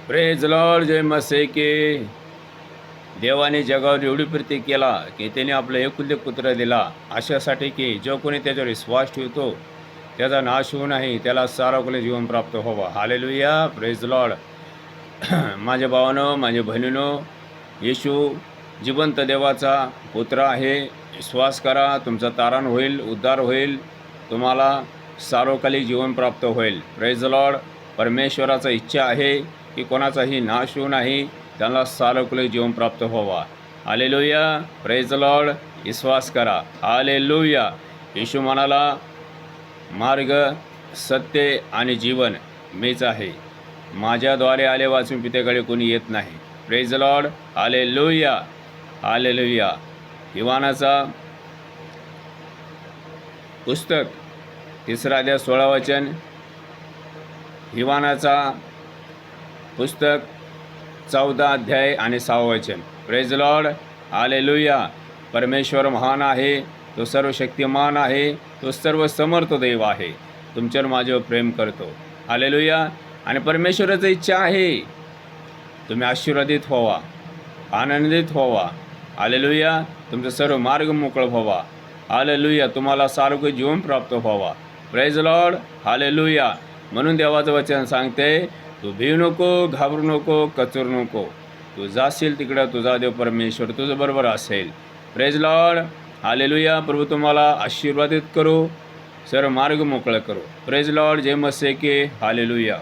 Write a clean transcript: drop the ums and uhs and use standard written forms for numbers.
Praise Lord. जय मसे की. देवाने जगावर एवढी प्रीती केला की त्याने आपलं एकुलते पुत्र दिला, अशासाठी की जो कोणी त्याच्यावर विश्वास ठेवतो त्याचा नाश होऊ नाही, त्याला सार्वकालिक जीवन प्राप्त व्हावं. हालेलुया. Praise Lord. माझ्या भावानो, माझ्या बहिणीनो, येशू जिवंत देवाचा पुत्र आहे. विश्वास करा, तुमचा तारण होईल, उद्धार होईल, तुम्हाला सार्वकालिक जीवन प्राप्त होईल. Praise Lord. परमेश्वराचा इच्छा आहे की कोणाचाही नाश होऊ नाही, त्यांना सार्वकालिक जीवन प्राप्त व्हावा. हालेलुया. Praise Lord. विश्वास करा. हालेलुया. येशू म्हणाला, मार्ग, सत्य आणि जीवन मीच आहे. माझ्याद्वारे आले वाचून पितेकडे कोणी येत नाही. Praise Lord. हालेलुया. हालेलुया. योहानाचा पुस्तक 3 अध्याय 16 वचन. योहानाचा पुस्तक 14 अध्याय आणि 6 वचन. Praise Lord. हालेलुया. परमेश्वर महान आहे, तो सर्वशक्तिमान आहे, तो सर्व समर्थ देव आहे, तुमच्यावर माझ्यावर प्रेम करतो. हालेलुया. आणि परमेश्वराची इच्छा आहे तुम्ही आशीर्वादित व्हावा, आनंदित व्हावा. हालेलुया. तुमचा सर्व मार्ग मोकळा व्हावा. हालेलुया. तुम्हाला सार्वकालिक जीवन प्राप्त व्हावा. Praise Lord. हालेलुया. म्हणून देवाचं वचन सांगते, तू भिवू नको, घाबरू नको, कचरू नको. तू जाशील तिकडं तुझा देव परमेश्वर तुझं बरोबर असेल. Praise Lord. हालेलुया. प्रभू तुम्हाला आशीर्वादित करू, सर्व मार्ग मोकळा करू. Praise Lord. जय मसीह की. हालेलुया.